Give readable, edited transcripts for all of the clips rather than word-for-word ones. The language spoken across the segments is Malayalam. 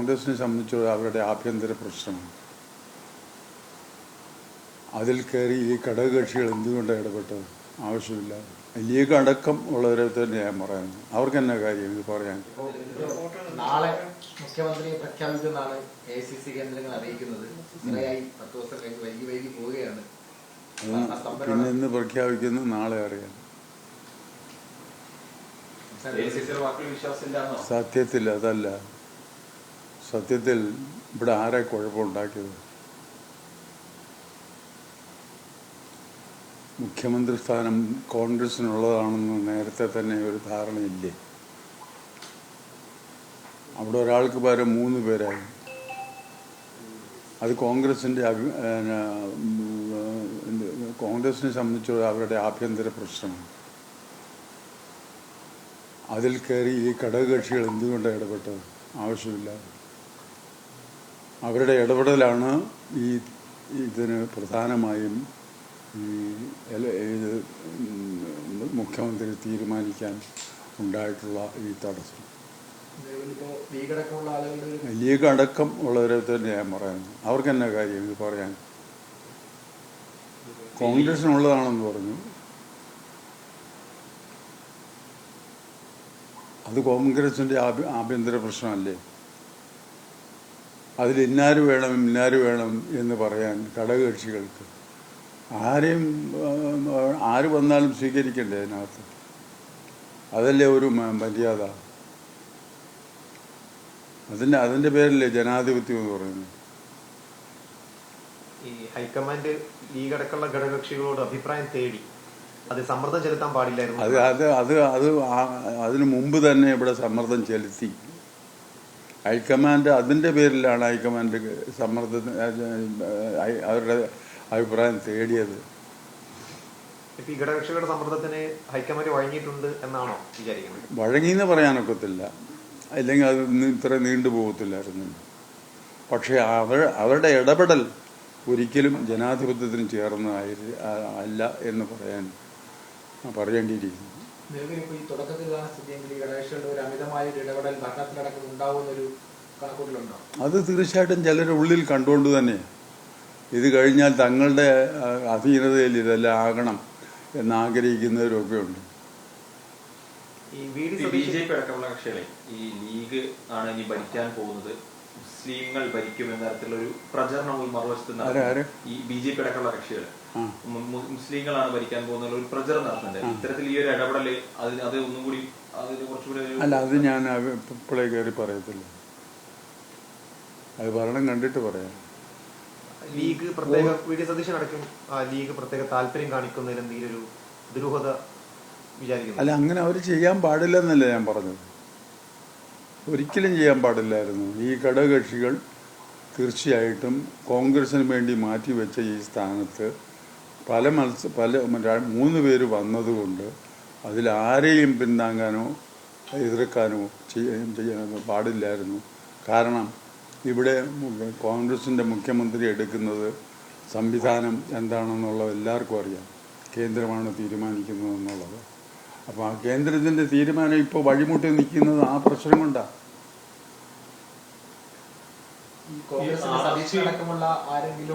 കോൺഗ്രസിനെ സംബന്ധിച്ചുള്ള അവരുടെ ആഭ്യന്തര പ്രശ്നമാണ്. അതിൽ കയറി ഈ ഘടകകക്ഷികൾ എന്തുകൊണ്ടാണ് ഇടപെട്ടത്? ആവശ്യമില്ല. ലീഗ് അടക്കം ഉള്ളവരെ തന്നെ ഞാൻ പറയുന്നു. അവർക്ക് എന്നാ കാര്യം ഇത് പറയാൻ? നാളെ മുഖ്യമന്ത്രിയെ പ്രഖ്യാപിക്കുന്നതാണ് AICC കേന്ദ്രങ്ങൾ അറിയിക്കുന്നത്. 10 ദിവസം കഴിഞ്ഞ് വൈകി പോവുകയാണ്. പിന്നെ ഇന്ന് പ്രഖ്യാപിക്കുന്നു, നാളെ അറിയാം. സത്യത്തിൽ അതല്ല. സത്യത്തിൽ ഇവിടെ ആരെ കുഴപ്പമുണ്ടാക്കിയത്? മുഖ്യമന്ത്രി സ്ഥാനം കോൺഗ്രസിനുള്ളതാണെന്ന് നേരത്തെ തന്നെ ഒരു ധാരണയില്ലേ? അവിടെ ഒരാൾക്ക് പകരം 3 പേരായി. അത് കോൺഗ്രസിനെ സംബന്ധിച്ചുള്ള അവരുടെ ആഭ്യന്തര പ്രശ്നമാണ്. അതിൽ കയറി ഈ ഘടകകക്ഷികൾ എന്തുകൊണ്ടാണ് ഇടപെട്ടത്? ആവശ്യമില്ല. അവരുടെ ഇടപെടലാണ് ഇതിന് പ്രധാനമായും ഇത് മുഖ്യമന്ത്രി തീരുമാനിക്കാൻ ഉണ്ടായിട്ടുള്ള ഈ തടസ്സം. ലീഗ് അടക്കം ഉള്ളവരെ തന്നെ ഞാൻ പറയുന്നു. അവർക്ക് എന്നാ കാര്യം ഇത് പറയാൻ? കോൺഗ്രസിനുള്ളതാണെന്ന് പറഞ്ഞു. അത് കോൺഗ്രസിൻ്റെ ആഭ്യന്തര പ്രശ്നമല്ലേ? അതിൽ ഇന്നാര് വേണം എന്ന് പറയാൻ ഘടകകക്ഷികൾക്ക് ആര് വന്നാലും സ്വീകരിക്കണ്ടേ അതിനകത്ത്? അതല്ലേ ഒരു മര്യാദ? അതിൻ്റെ പേരല്ലേ ജനാധിപത്യം എന്ന് പറയുന്നത്. ഈ ഹൈക്കമാൻഡ് ലീഗ് അടക്കമുള്ള ഘടകകക്ഷികളോട് അഭിപ്രായം തേടി അത് സമ്മർദ്ദം ചെലുത്താൻ പാടില്ലായിരുന്നു. അതിനു മുമ്പ് തന്നെ ഇവിടെ സമ്മർദ്ദം ചെലുത്തി. ഹൈക്കമാൻഡ് അതിൻ്റെ പേരിലാണ് ഹൈക്കമാൻഡ് അവരുടെ അഭിപ്രായം തേടിയത്. ഈ ഘടകകക്ഷികളുടെ സമ്മർദ്ദത്തിന് ഹൈക്കമാൻഡ് വഴങ്ങിയിട്ടുണ്ട് എന്നാണോ വിചാരിക്കുന്നത്? വഴങ്ങിയെന്ന് പറയാനൊക്കത്തില്ല, അല്ലെങ്കിൽ അത് ഇത്ര നീണ്ടുപോകത്തില്ലായിരുന്നു. പക്ഷെ അവരുടെ ഇടപെടൽ ഒരിക്കലും ജനാധിപത്യത്തിന് ചേർന്നതല്ല എന്ന് പറയേണ്ടിയിരിക്കുന്നു. അത് തീർച്ചയായിട്ടും ചിലരുടെ ഉള്ളിൽ കണ്ടുകൊണ്ട് തന്നെ ഇത് കഴിഞ്ഞാൽ തങ്ങളുടെ അധീനതയിൽ ഇതെല്ലാം ആകണം എന്നാഗ്രഹിക്കുന്നവരൊക്കെ ഉണ്ട്. BJP അടക്കമുള്ള കക്ഷികളെ ഈ ലീഗ് ആണ് ഇനി ഭരിക്കാൻ പോകുന്നത്, മുസ്ലിങ്ങൾ ഭരിക്കും എന്ന തരത്തിലൊരു പ്രചരണം മറുവശത്ത് ഈ BJP അടക്കമുള്ള കക്ഷികൾ മുസ്ലിങ്ങളാണ് ഭരിക്കാൻ പോകുന്ന ഒരു പ്രചരണം നടത്തുന്നുണ്ട്. ഇത്തരത്തിൽ ഈ ഒരു ഇടപെടല് അത് ഒന്നും കൂടി കുറച്ചുകൂടി അല്ല, അത് ഞാൻ ഇപ്പോഴേ കയറി പറയത്തില്ല. അത് ഭരണം കണ്ടിട്ട് പറയാം. ലീഗ് പ്രത്യേക VD സതീശൻ അടക്കം ലീഗ് പ്രത്യേക താല്പര്യം കാണിക്കുന്നതിൽ എന്തെങ്കിലും ഒരു ദുരൂഹത വിചാരിക്കുന്നു? അല്ല, അങ്ങനെ അവർ ചെയ്യാൻ പാടില്ലെന്നല്ല ഞാൻ പറഞ്ഞത്. ഒരിക്കലും ചെയ്യാൻ പാടില്ലായിരുന്നു. ഈ ഘടകകക്ഷികൾ തീർച്ചയായിട്ടും കോൺഗ്രസിന് വേണ്ടി മാറ്റിവെച്ച ഈ സ്ഥാനത്ത് 3 പേര് വന്നതുകൊണ്ട് അതിലാരെയും പിന്താങ്ങാനോ എതിർക്കാനോ ചെയ്യാൻ പാടില്ലായിരുന്നു. കാരണം ഇവിടെ കോൺഗ്രസിൻ്റെ മുഖ്യമന്ത്രി എടുക്കുന്നത് സംവിധാനം എന്താണെന്നുള്ളത് എല്ലാവർക്കും അറിയാം. കേന്ദ്രമാണ് തീരുമാനിക്കുന്നതെന്നുള്ളത്. അപ്പോൾ ആ കേന്ദ്രത്തിൻ്റെ തീരുമാനം ഇപ്പോൾ വഴിമുട്ടി നിൽക്കുന്നത് ആ പ്രശ്നം കൊണ്ടാണ്.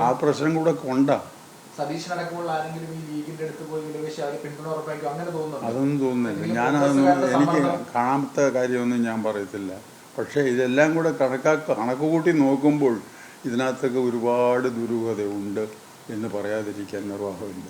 ആ പ്രശ്നം കൂടെ കൊണ്ടാ. അതൊന്നും തോന്നുന്നില്ല. എനിക്ക് കാണാത്ത കാര്യമൊന്നും ഞാൻ പറയത്തില്ല. പക്ഷേ ഇതെല്ലാം കൂടെ കണക്ക് കൂട്ടി നോക്കുമ്പോൾ ഇതിനകത്തൊക്കെ ഒരുപാട് ദുരൂഹതയുണ്ട് എന്ന് പറയാതിരിക്കാൻ നിർവാഹമില്ല.